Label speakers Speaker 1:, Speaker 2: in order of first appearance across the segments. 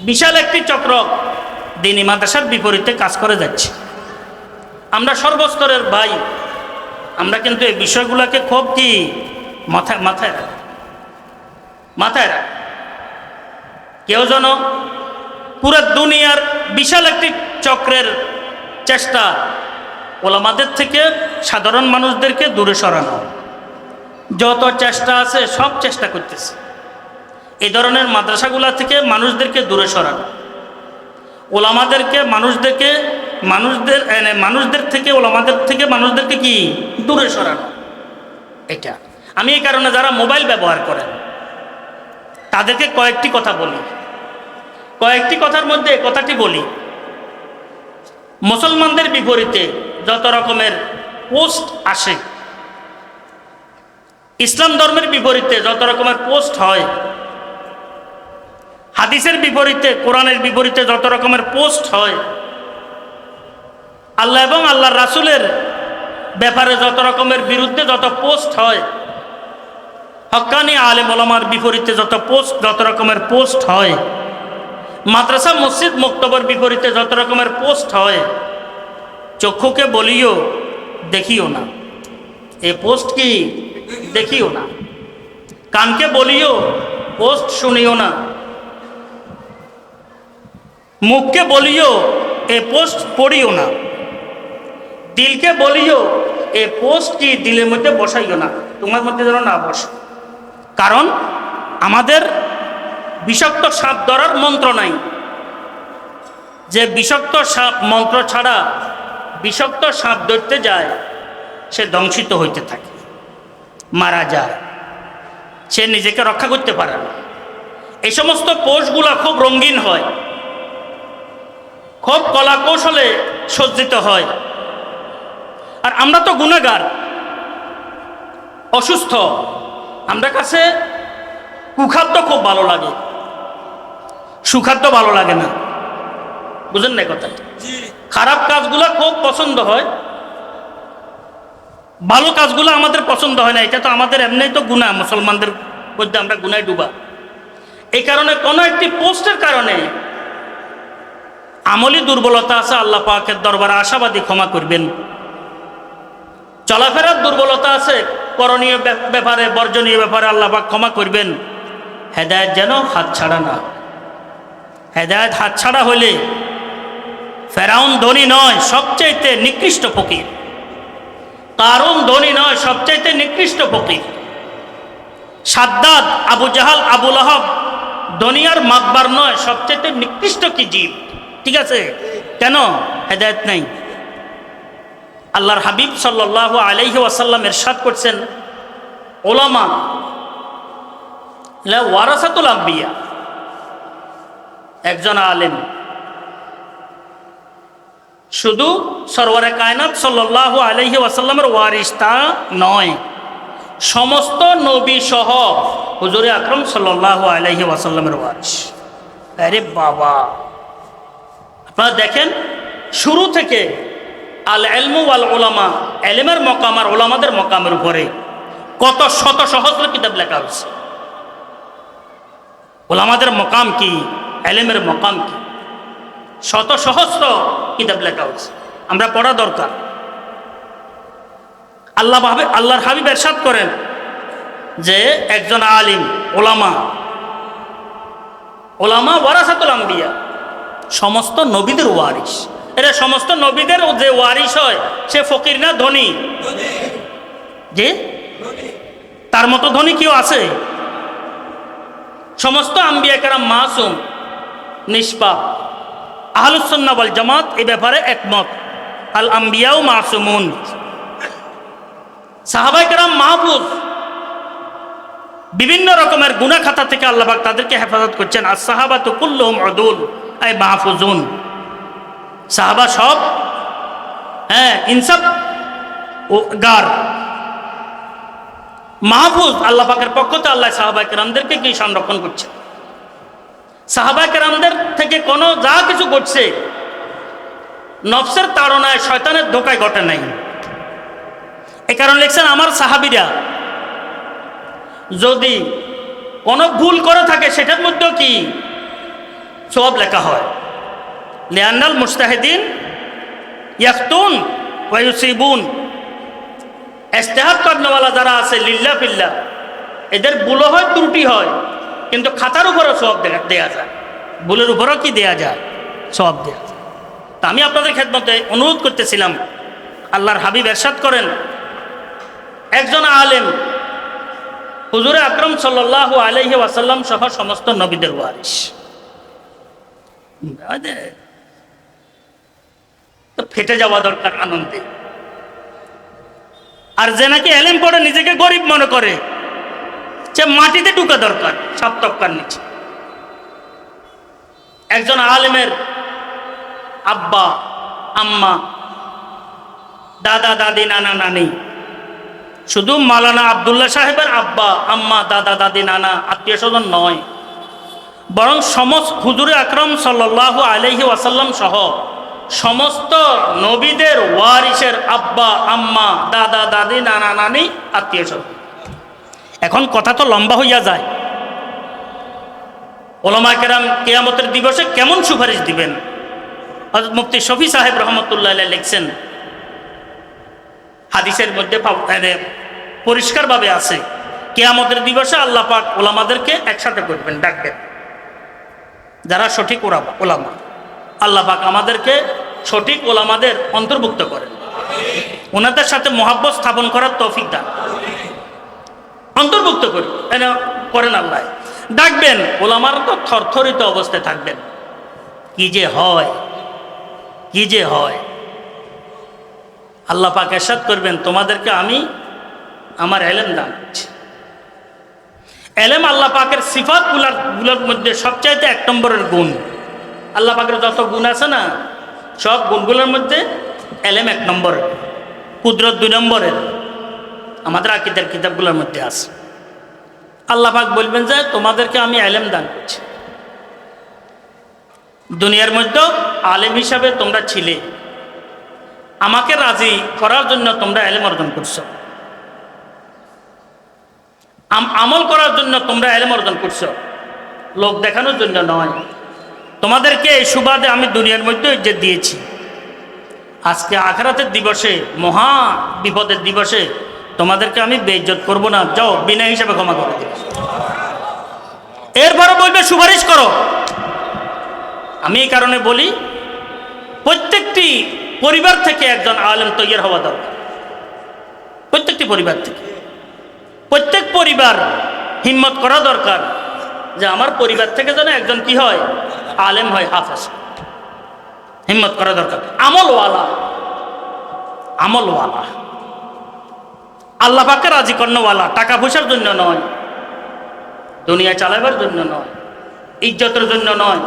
Speaker 1: বিশাল একটি চক্র দ্বীনি মাদ্রাসার বিপরীতে কাজ করে যাচ্ছে। আমরা সর্বস্তরের ভাই, আমরা কিন্তু এই বিষয়গুলোকে খুব কি মাথায় রাখ। কেউ যেন পুরো দুনিয়ার বিশাল একটি চক্রের চেষ্টা ওলামাদের থেকে সাধারণ মানুষদেরকে দূরে সরানো, যত চেষ্টা আছে সব চেষ্টা করতেছে এই ধরনের মাদ্রাসাগুলা থেকে মানুষদেরকে দূরে সরানো, ওলামাদেরকে মানুষদের থেকে ওলামাদের থেকে মানুষদেরকে কি দূরে সরানো। এটা আমি এই কারণে যারা মোবাইল ব্যবহার করেন তাদেরকে কয়েকটি কথা বলি, কয়েকটি কথার মধ্যে কথাটি বলি, মুসলমানদের বিপরীতে যত রকমের পোস্ট আসে, ইসলাম ধর্মের বিপরীতে যত রকমের পোস্ট হয়, হাদিসের বিপরীতে কোরআনের বিপরীতে যত রকমের পোস্ট হয়, আল্লাহ এবং আল্লাহর রাসূলের ব্যাপারে যত রকমের বিরুদ্ধে যত পোস্ট হয়, হক্কানি আলেম ওলামার বিপরীতে যত রকমের পোস্ট হয়, মাদ্রাসা মসজিদ মক্তবের বিপরীতে যত রকমের পোস্ট হয়, চক্ষুকে বলিও দেখিও না, এ পোস্ট কি দেখিও না, কানকে বলিও পোস্ট শুনিও না, মুখকে বলিও এ পোস্ট পড়িও না, দিলকে বলিও এ পোস্ট কি দিলের মধ্যে বসাইও না, তোমার মধ্যে যেন না বসে। কারণ আমাদের বিষাক্ত সাপ ধরার মন্ত্র নাই, যে বিষাক্ত সাপ মন্ত্র ছাড়া বিষাক্ত সাপ ধরতে যায় সে দংশিত হইতে থাকে, মারা যায়, সে নিজেকে রক্ষা করতে পারে না। এই সমস্ত পোস্টগুলা খুব রঙিন হয়, খুব কলা কৌশলে সজ্জিত হয়। আর আমরা তো গুনাহগার, অসুস্থ, আমরা কাছে কুখাদ্য খুব ভালো লাগে, সুখাদ্য ভালো লাগে না, বুঝেন না কথা? খারাপ কাজগুলো খুব পছন্দ হয়, ভালো কাজগুলো আমাদের পছন্দ হয় না। এটা তো আমাদের এমনি তো গুনাহ, মুসলমানদের মধ্যে আমরা গুনায় ডুবা। এই কারণে কোনো একটি পোস্টের কারণে আমলি দুর্বলতা আছে, আল্লাহ পাকের দরবারে আশাবাদী ক্ষমা করবেন। চলাফেরার দুর্বলতা আছে, করণীয় ব্যাপারে বর্জনীয় ব্যাপারে আল্লাহ পাক ক্ষমা করবেন। হেদায়েত যেন হাতছাড়া না। হেদায়েত হাতছাড়া হইলে ফেরাউন ধনী নয়, সবচাইতে নিকৃষ্ট ফকির। কারুন ধনী নয়, সবচাইতে নিকৃষ্ট ফকির। সাদ্দাদ, আবু জাহাল, আবু লাহাব দুনিয়ার মাতবার নয়, সবচাইতে নিকৃষ্ট কি জীব। ঠিক আছে? কেন? হেদায়েত নাই। আল্লাহর হাবিব সাল্লাল্লাহু আলাইহি ওয়াসাল্লাম ইরশাদ করছেন, উলামা লা ওয়ারাসাতুল আম্বিয়া, একজন আলেম শুধু সরওয়ারে কায়নাত সাল্লাল্লাহু আলাইহি ওয়াসাল্লামের ওয়ারিস তা নয়, সমস্ত নবী সহ হুজুরে আকরাম সাল্লাল্লাহু আলাইহি ওয়াসাল্লামের ওয়ারিস। আরে বাবা, আপনারা দেখেন শুরু থেকে আল ইলমু ওয়াল উলামা, ইলমের মকাম আর উলামাদের মকামের উপরে কত শত সহস্র কিতাব লেখা হয়েছে। উলামাদের মকাম কি, ইলমের মকাম কি, শত সহস্র কিতাব লেখা হয়েছে, আমরা পড়া দরকার। আল্লাহর হাবিব ইরশাদ করেন যে একজন আলিম, উলামা ওয়ারাসাতুল আম্বিয়া, সমস্ত নবীদের ওয়ারিস। এরা সমস্ত নবীদের যে ওয়ারিস হয় সে ফকির না ধনী? যে তার মতো ধনী কেউ আছে? সমস্ত আম্বিয়া কেরাম মাসুম, নিষ্পাপ। আহলুস সুন্নাহ ওয়াল জামাত এই ব্যাপারে একমত, আল আম্বিয়াউ মাসুমুন। সাহাবায়ে কেরাম মাহফুজ, বিভিন্ন রকমের গুনাহ খাতা থেকে আল্লাহ পাক তাদেরকে হেফাজত করছেন। আর সাহাবাতু কুল্লুহুম উদুল আই মাহফুজুন, সাহাবা সব ইনসাফ ও গার, মাহফুজ। আল্লাহ পাকের পক্ষ থেকে আল্লাহ সাহাবায়ে কেরামদেরকে কি সংরক্ষণ করছে। সাহাবায়ে কেরামদের থেকে কোনো যা কিছু ঘটছে নফসের তাড়নায়, শয়তানের ধোকায় ঘটে নাই। এই কারণে লিখছেন, আমার সাহাবীরা যদি কোনো ভুল করে থাকে সেটার মধ্যেও কি সওয়াব লেখা হয়। লিআন্নাল মুজতাহিদিন ইয়াখতুন ওয়া ইউসিবুন, ইজতিহাদ করনেওয়ালা যারা আছে লিল্লাহ ফিল্লাহ, এদের ভুলও হয়, ত্রুটি হয়, কিন্তু খাতার উপরও সওয়াব দেয়া যায়, ভুলের উপরও কি দেয়া যায়? সওয়াব দেয়া যায়। তা আমি আপনাদের খেদমতে অনুরোধ করতেছিলাম, আল্লাহর হাবিব ইরশাদ করেন, একজন আলেম হুজুরে আকরাম সাল্লাল্লাহু আলাইহি ওয়াসাল্লাম সহ সমস্ত নবীদের ওয়ারিস, তো ফেটে যাওয়া দরকার আনন্দে। আর যে নাকি এলেম পড়ে নিজেকে গরিব মনে করে, সে মাটিতে ঢুকা দরকার, সাত তক্কার নিচে। একজন আলেমের আব্বা আম্মা দাদা দাদি নানা নানি, শুধু মাওলানা আব্দুল্লাহ সাহেবের আব্বা আম্মা দাদা দাদি নানা আত্মীয় স্বজন নয়, বরং সমস্ত হুজুরে আকরাম সাল্লাল্লাহু আলাইহি ওয়াসাল্লাম সহ সমস্ত নবীদের ওয়ারিসের আব্বা আম্মা দাদা দাদি নানা নানি আত্মীয় স্বজন। এখন কথা তো লম্বা হইয়া যায়। ওলামা কেরাম কিয়ামতের দিবসে কেমন সুপারিশ দিবেন? হযরত মুফতি শফি সাহেব রহমতুল্লাহ আলাইহি লিখছেন, হাদিসের মধ্যে পরিষ্কারভাবে আছে, কিয়ামতের দিবসে আল্লাহ পাক ওলামাদেরকে একসাথে করবেন, ডাকবেন, যারা সঠিক ওলামা। আল্লাহ পাক আমাদেরকে সঠিক ওলামাদের অন্তর্ভুক্ত করেন, ওনাদের সাথে মহাব্বত স্থাপন করার তৌফিক দান, অন্তর্ভুক্ত করেন আল্লাহ। ডাকবেন, ওলামার তো থরথরিত অবস্থায় থাকবেন, কি যে হয়, কি যে হয়। আল্লাহ পাক ইরশাদ করবেন, তোমাদেরকে আমি আমার এলেম দান করছি। এলেম আল্লাহ পাকের সিফাতগুলোর মধ্যে সবচাইতে এক নম্বরের গুণ। আল্লাহ পাকের যত গুণ আছে না, সব গুণগুলোর মধ্যে এলেম এক নম্বরের, কুদরত দুই নম্বরের, আমাদের আকীদার কিতাবগুলোর মধ্যে আছে। আল্লাহ পাক বলবেন যে তোমাদেরকে আমি এলেম দান করছি। দুনিয়ার মধ্যে আলেম হিসাবে তোমরা ছিলে, আমাকে রাজি করার জন্য তোমরা এলেম অর্জন করছো, আমল করার জন্য তোমরা এলেম অর্জন করছো, লোক দেখানোর জন্য নয়। তোমাদেরকে এই সুবাদে আমি দুনিয়ার মধ্যে ইজ্জত দিয়েছি, আজকে আখিরাতের দিবসে, মহা বিপদের দিবসে তোমাদেরকে আমি বেইজ্জত করব না, যাও বিনা হিসাবে ক্ষমা করে দিবে। এরপরে বলবে সুপারিশ করো। আমি এই কারণে বলি, প্রত্যেকটি পরিবার থেকে একজন আলেম তৈরি হওয়া দরকার, প্রত্যেকটি পরিবার থেকে। প্রত্যেক পরিবার হিম্মত করা দরকার যে আমার পরিবার থেকে যেন একজন কি হয়, আলেম হয়, হাফেজ। হিম্মত করা দরকার। আমলওয়ালা, আমলওয়ালা, আল্লাহ পাককে রাজি করানোওয়ালা, টাকা পয়সার জন্য নয়, দুনিয়া চালাবার জন্য নয়, ইজ্জতের জন্য নয়,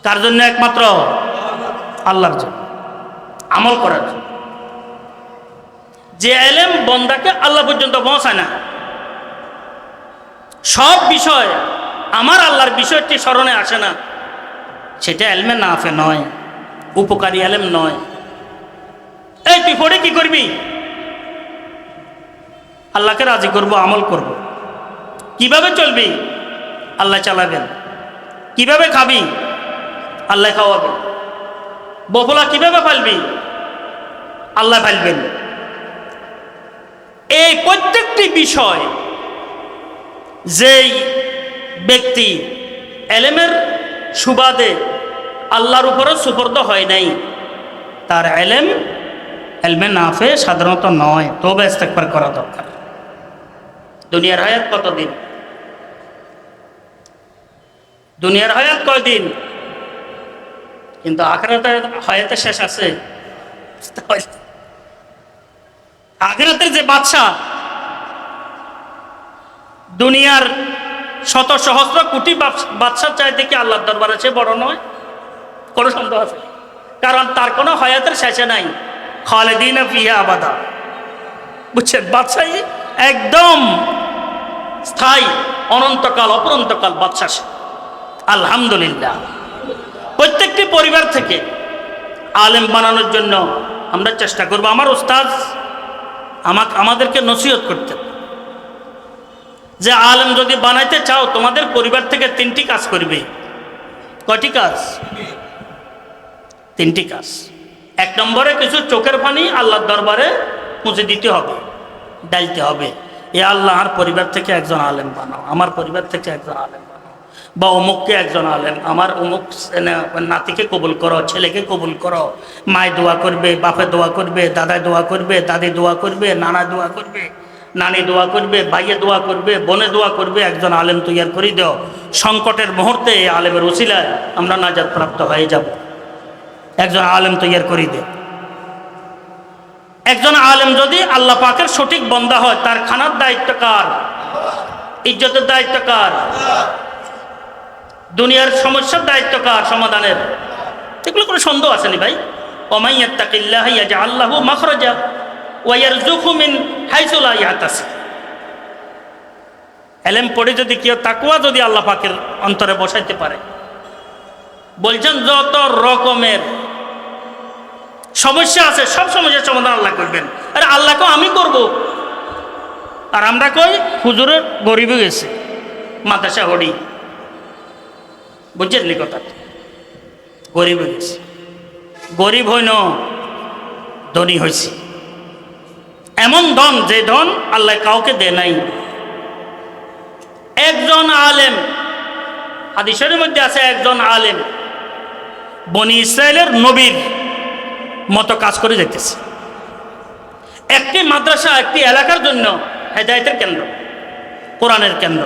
Speaker 1: কার জন্য? একমাত্র আল্লাহর জন্য, আমল করার জন্য। যে এলেম বন্দাকে আল্লাহ পর্যন্ত পৌঁছায় না, সব বিষয় আমার আল্লাহর বিষয়টি স্মরণে আসে না, সেটা এলমে নাফে নয়, উপকারী এলেম নয়। এই তুই পড়ে কি করবি? আল্লাহকে রাজি করব, আমল করব। কিভাবে চলবি? আল্লাহ চালাবেন। কিভাবে খাবি? আল্লাহ খাওয়াবেন। বফলা কিভাবে ফালবি? আল্লাহ ফালবেন। এই প্রত্যেকটি বিষয় যেই ব্যক্তি এলেমের সুবাদে আল্লাহর উপরে সুপর্দ হয় নাই, তার এলমে নাফে সাধারণত নয়, তবে ইস্তেগফার করা দরকার। দুনিয়ার হায়াত কতদিন? দুনিয়ার হায়াত কয়দিন? কিন্তু আখিরাতের হায়াতে শেষ আছে। আখিরাতের যে বাদশা, দুনিয়ার শত সহস্র কোটি বাদশার চাইতে কি আল্লাহর দরবারে সে বড় নয়? কোনো সন্দেহ আছে? কারণ তার কোনো হায়াতের শেষে নাই, খালিদিনা ফিহা আবাদা। বুঝছেন? বাদশাহী একদম স্থায়ী, অনন্তকাল, অপরন্তকাল বাদশা। আলহামদুলিল্লাহ। প্রত্যেকটি পরিবার থেকে আলেম বানানোর জন্য আমরা চেষ্টা করব। আমার উস্তাদ আমাদেরকে নসিহত করতেন, যে আলেম যদি বানাইতে চাও তোমাদের পরিবার থেকে 3টি কাজ করবে। কয়টি কাজ? 3টি কাজ। 1 নম্বরে কিছু চোখের পানি আল্লাহর দরবারে পৌঁছে দিতে হবে, ডালতে হবে, এ আল্লাহর পরিবার থেকে একজন আলেম বানাও, আমার পরিবার থেকে একজন আলেম বানাও, বা অমুককে একজন আলেম, আমার অমুক নাতিকে কবুল করো, ছেলেকে কবুল করো। মায় দোয়া করবে, বাপে দোয়া করবে, দাদায় দোয়া করবে, দাদি দোয়া করবে, নানা দোয়া করবে, নানি দোয়া করবে, ভাইয়ে দোয়া করবে, বোনে দোয়া করবে, একজন আলেম তৈরি করে দাও। সংকটের মুহূর্তে এই আলেমের ওসিলায় আমরা নাজাত প্রাপ্ত হয়ে যাব। একজন আলেম তৈরি করে দে। একজন আলেম যদি আল্লাহ পাকের সঠিক বান্দা হয়, তার খানার দায়িত্ব কার? ইজ্জতের দায়িত্ব কার? দুনিয়ার সমস্যার দায়িত্ব কার? সমাধানের। এগুলো কোনো সন্দেহ আসেনি ভাই। ওমান ইয়াত্তাকিল্লাহ ইয়াজআল লাহু মাখরাজা ওয়া ইয়ারযুকহু মিন হাইসু লা ইয়াহতাসিব। ইলম পড়ে যদি কেউ তাকওয়া যদি আল্লাহ পাকের অন্তরে বসাইতে পারে, বলছেন যত রকমের সমস্যা আছে সব সমস্যার সমাধান আল্লাহ করবেন। আরে আল্লাহকে আমি করব, আর আমরা কই হুজুরের গরিব গেছে মাদ্রাসা হড়ি। বুঝছেন নি কথা? গরিব গেছে, গরিব হইন ধনী হয়েছে। এমন ধন যে ধন আল্লাহ কাউকে দেয় নাই। একজন আলেম, হাদিসের মধ্যে আছে একজন আলেম বনি ইসরায়েলের নবীর মতো কাজ করে যাইতেছে। একটি মাদ্রাসা একটি এলাকার জন্য হেদায়েতের কেন্দ্র, কোরআনের কেন্দ্র,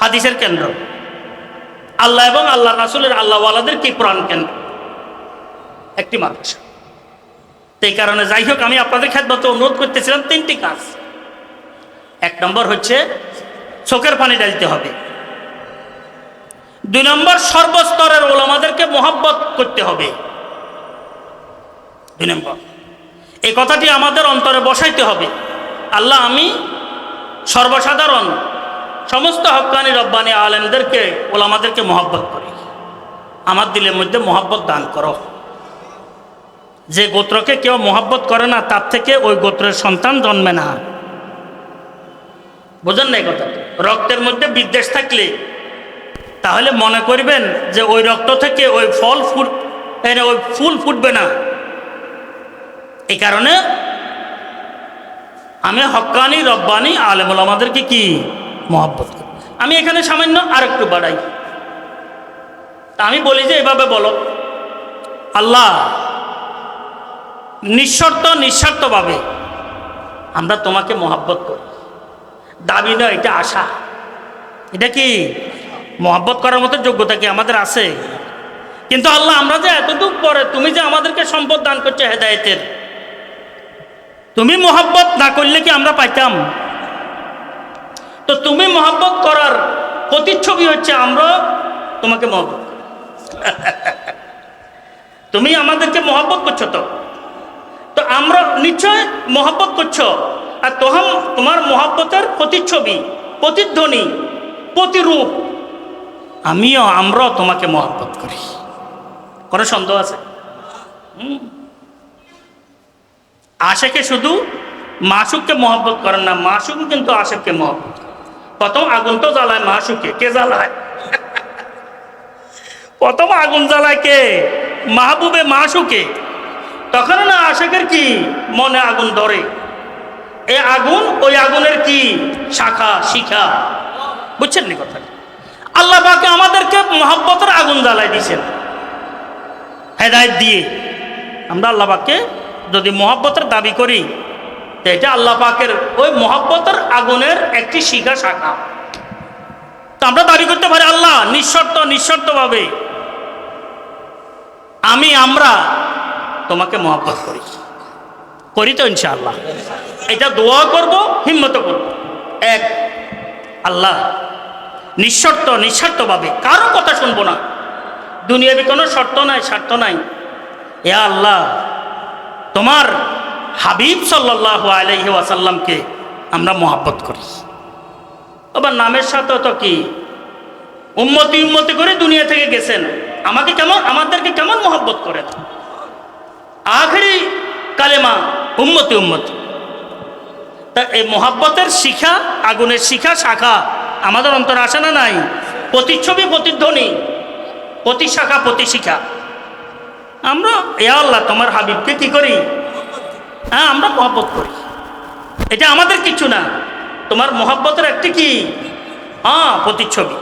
Speaker 1: হাদিসের কেন্দ্র, আল্লাহ এবং আল্লাহ রাসূলের আল্লাহওয়ালাদের কি কোরআন কেন্দ্র, একটি মাদ্রাসা। এই কারণে যাই হোক, আমি আপনাদের খেদমতে অনুরোধ করতেছিলাম 3টি কাজ। 1 নম্বর হচ্ছে চোখের পানি ঢালতে হবে। 2 নম্বর সর্বস্তরের ওলামাদেরকে মহব্বত করতে হবে। 2 নম্বর এই কথাটি আমাদের অন্তরে বসাইতে হবে। আল্লাহ, আমি সর্বসাধারণ সমস্ত হক্কানি রব্বানি আলেমদেরকে ওলামাদেরকে মহব্বত করি, আমার দিলের মধ্যে মহব্বত দান করো। যে গোত্রকে কেউ মহব্বত করে না, তার থেকে ওই গোত্রের সন্তান জন্মে না। বোঝেন না এই কথা? রক্তের মধ্যে বিদ্বেষ থাকলে তাহলে মনে করবেন যে ওই রক্ত থেকে ওই ওই ফুল ফুটবে না। এই কারণে আমি হক্কানি রব্বানি আলেম ওলামাদেরকে কি মহব্বত করি। আমি এখানে সামান্য আর একটু বাড়াই। তা আমি বলি যে এভাবে বলো, আল্লাহ নিঃস্বার্থভাবে আমরা তোমাকে মহব্বত করি। দাবি নয়, এটা আশা। এটা কি মহব্বত করার মতো যোগ্যতা কি আমাদের আছে? কিন্তু আল্লাহ, আমরা যে এতটুকু পরে তুমি যে আমাদেরকে সম্পদ দান করছো হেদায়েতের, তুমি মহব্বত না করলে কি আমরা পাইতাম? তো তুমি মহব্বত করার প্রতিচ্ছবি হচ্ছে আমরা তোমাকে মহব্বত করি। তুমি আমাদেরকে মহব্বত করছো, তো আমরা নিশ্চয় মহব্বত করছো। আর তোমার মহব্বতের প্রতিচ্ছবি, প্রতিধ্বনি, প্রতিরূপ আমরাও তোমাকে মহব্বত করি। কোনো সন্দেহ আছে? আশেকে শুধু মাসুককে মহব্বত করেন না, মাসুকও কিন্তু আশেককে মহব্বত করে। প্রথম আগুন তো জ্বালায় মাসুকে। কে জ্বালায়? প্রথম আগুন জ্বালায় কে? মাহবুবে মাসুকে। তখন না আশেকের কি মনে আগুন ধরে। এই আগুন ওই আগুনের কি শাখা শিখা। বুঝছেন নি কথা? আল্লাহ পাক আমাদেরকে মহব্বতের আগুন জ্বালাই দিয়েছেন হেদায়েত দিয়ে। আমরা আল্লাহ পাককে যদি মহব্বতের দাবি করি, তো এটা আল্লাহ পাকের ওই মহব্বতের আগুনের একটি শিখা শাখা। তো আমরা দাবি করতে পারি, আল্লাহ নিঃশর্তভাবে আমরা তোমাকে মহব্বত করি তো ইনশাআল্লাহ। এটা দোয়া করব, হিম্মত করব। এক, আল্লাহ নিঃস্বার্থভাবে কারো কথা শুনবো না। দুনিয়াবি কোনো শর্ত নাই, স্বার্থ নাই। এ আল্লাহ, তোমার হাবিব সাল্লাল্লাহু আলাইহি ওয়াসাল্লামকে আমরা মহব্বত করি। আবার নামের সাথে তো কি উম্মতি করে দুনিয়া থেকে গেছেন, আমাদেরকে কেমন মহব্বত করেন। আখেরি কালেমা উম্মতি। তা এই মোহাব্বতের শিখা, আগুনের শিখা শাখা আমাদের অন্তরে আসে না নাই? প্রতিচ্ছবি প্রতিধ্বনি, প্রতি শাখা প্রতি শিখা। আমরা ইয়া আল্লাহ তোমার হাবিবকে কি করি? হ্যাঁ, আমরা মহব্বত করি। এটা আমাদের কিছু না, তোমার মহব্বতের একটি কি প্রতিচ্ছবি,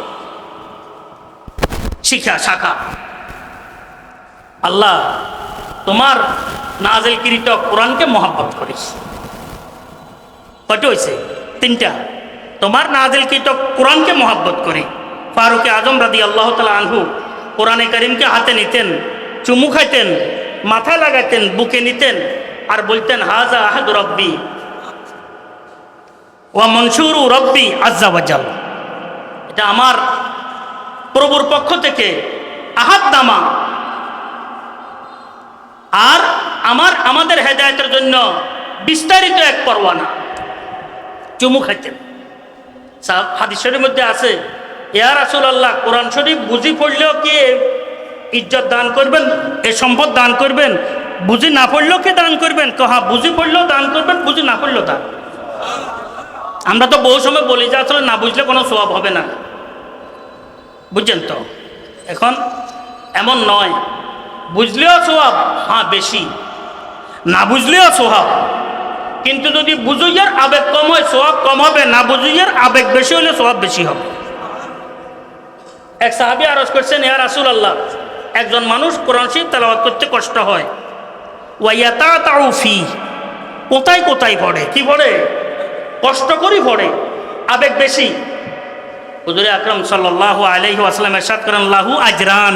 Speaker 1: শিখা শাখা। আল্লাহ তোমার নাজিলকৃত কোরআনকে মহব্বত করিস। কয়টা হয়েছে? 3টা। তোমার নাজিলকৃত কোরআনকে মহব্বত করি। ফারুক আজম রাদিয়াল্লাহু তাআলা আনহু কোরআনে কারীমকে হাতে নিতেন, চুমু খাইতেন, মাথায় লাগাইতেন, বুকে নিতেন আর বলতেন হাযা আহাদু রাব্বি ওয়া মনসুরু রাব্বি আযজা ওয়া জাল। এটা আমার প্রভুর পক্ষ থেকে আহাদ নামা, আর আমাদের হেদায়েতের জন্য বিস্তারিত এক পরওয়ানা। চুমু খাইতেন। হাদিস শরীফের মধ্যে আছে, ইয়া রাসূলুল্লাহ কোরআন শরীফ বুঝি পড়লেও কি ইজ্জত দান করবেন, এই সম্পদ দান করবেন? বুঝি না পড়লেও কি দান করবেন? হ্যাঁ, বুঝি পড়লেও দান করবেন, বুঝি না পড়লেও দান। আমরা তো বহু সময় বলি যে আসলে না বুঝলে কোনো সওয়াব হবে না, বুঝছেন তো? এখন এমন নয়, বুঝলেও সওয়াব, হ্যাঁ বেশি, না বুঝলেও সওয়াব। কিন্তু যদি বুঝুইয়ার আবেগ কম হয় সওয়াব কম হবে, না বুঝুইয়ার আবেগ বেশি হলে সওয়াব বেশি হবে। এক সাহাবী আরজ করছেন, ইয়া রাসূলুল্লাহ একজন মানুষ কোরআন শরীফ তেলাওয়াত করতে কষ্ট হয়, ওয়ায়াতাতাউ ফি, কোথায় কোথায় পড়ে, কি পড়ে? কষ্ট করে পড়ে, আবেগ বেশি। হুজুরে আকরাম সাল্লাল্লাহু আলাইহি ওয়াসাল্লাম ইরশাদ করেন লাহু আজরান,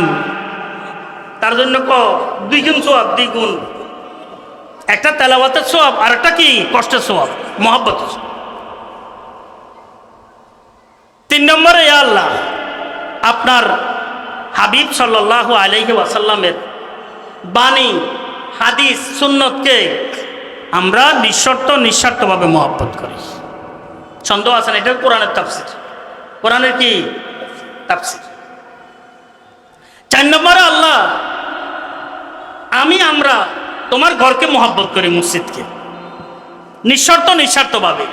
Speaker 1: তার জন্য 2 গুণ সওয়াব, 2 গুণ। একটা তেলাওয়াতের সওয়াব আর একটা কি কষ্টের সওয়াব, মহব্বতের সওয়াব। 3 নম্বরে ইয়া আল্লাহ আপনার হাবিব সাল্লাল্লাহু আলাইহি ওয়াসাল্লামের বাণী, হাদিস, সুন্নতকে আমরা নিঃস্বার্থভাবে মহব্বত করি। সন্দেহ আছে না? এটা কোরআনের তাফসীর, কোরআনের কি তাফসীর। 4 নম্বরে আল্লাহ আমরা তোমার ঘরকে মহব্বত করি, মসজিদকে, নিঃস্বার্থভাবে।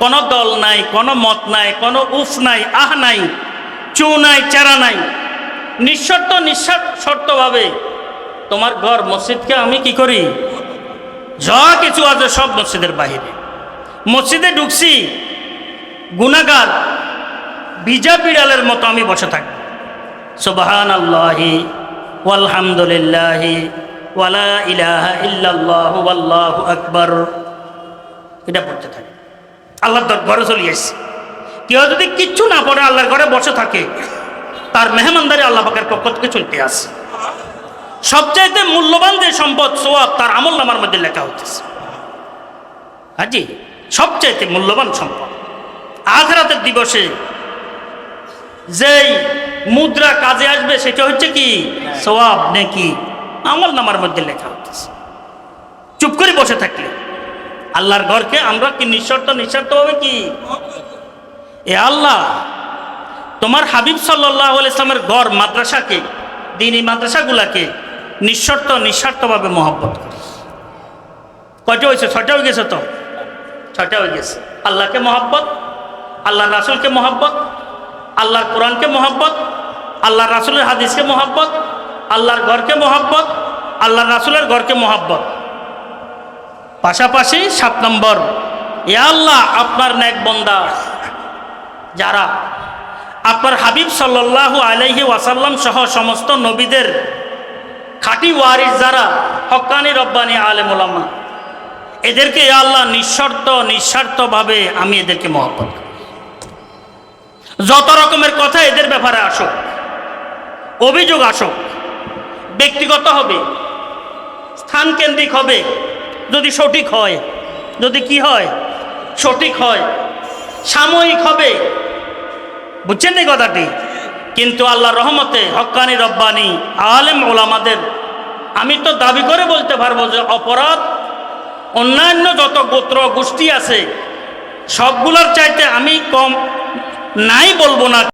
Speaker 1: কোনো দল নাই, কোনো মত নাই, কোনো উফ নাই, আহ নাই, চু নাই, চেরা নাই, নিঃশর্তভাবে তোমার ঘর মসজিদকে আমি কি করি? যা কিছু আছে সব মসজিদের বাহিরে। মসজিদে ঢুকছি, গুনাহগার ভিজা বিড়ালের মতো আমি বসে থাকি, সুবহানাল্লাহি ওয়ালহামদুলিল্লাহি ওয়ালা ইলাহা ইল্লাল্লাহু ওয়াল্লাহু আকবার, এটা পড়তে থাকি। আল্লাহর ঘরে চলে আসছি। কেউ যদি কিচ্ছু না পড়ে আল্লাহর ঘরে বসে থাকে, তার মেহমানদারি আল্লাহ পাকের পক্ষ থেকে চলতে আসে। সবচাইতে মূল্যবান যে সম্পদ সওয়াব তার আমল নামার মধ্যে লেখা হতেছে। হাজি, সবচাইতে মূল্যবান সম্পদ আখিরাতের দিবসে যেই মুদ্রা কাজে আসবে সেটা হচ্ছে কি? সওয়াব, নেকি, আমল নামার মধ্যে লেখা হতেছে। চুপ করে বসে থাকলে আল্লাহর ঘরকে আমরা কি নিঃস্বার্থভাবে কি? এ আল্লাহ তোমার হাবিব সাল্লাল্লাহু আলাইহি ওয়াসাল্লামের ঘর, মাদ্রাসাকে, দ্বীনি মাদ্রাসাগুলাকে নিঃস্বার্থভাবে মহব্বত করি। কয়টা হয়েছে? 6টা হয়ে গেছে তো? 6টা হয়ে গেছে। আল্লাহকে মহব্বত, আল্লাহর রাসূলকে মহব্বত, আল্লাহর কোরআনকে মহব্বত, আল্লাহর রাসূলের হাদিসকে মহব্বত, আল্লাহর ঘরকে মহব্বত, আল্লাহর রাসূলের ঘরকে মহব্বত। পাশাপাশি 7 নম্বর, ইয়া আল্লাহ আপনার নেক বান্দা যারা আপনার হাবিব সাল্লাল্লাহু আলাইহি ওয়াসাল্লাম সহ সমস্ত নবীদের খাঁটি ওয়ারিস যারা, হক্কানি রব্বানি আলেম ওলামা, এদেরকে ইয়া আল্লাহ নিঃস্বার্থভাবে আমি এদেরকে মহব্বত করি। যত রকমের কথা এদের ব্যাপারে আসুক, অভিযোগ আসুক, ব্যক্তিগত হবে, স্থানকেন্দ্রিক হবে, যদি সঠিক হয়, যদি কি হয়? সঠিক হয়, সাময়িক হবে, বুঝছেন এই কথাটি? কিন্তু আল্লাহর রহমতে হক্কানি রব্বানি আলেম ওলামাদের আমি তো দাবি করে বলতে পারবো যে অপরাধ অন্যান্য যত গোত্র গোষ্ঠী আছে সবগুলোর চাইতে আমি কম নাই বলবো না।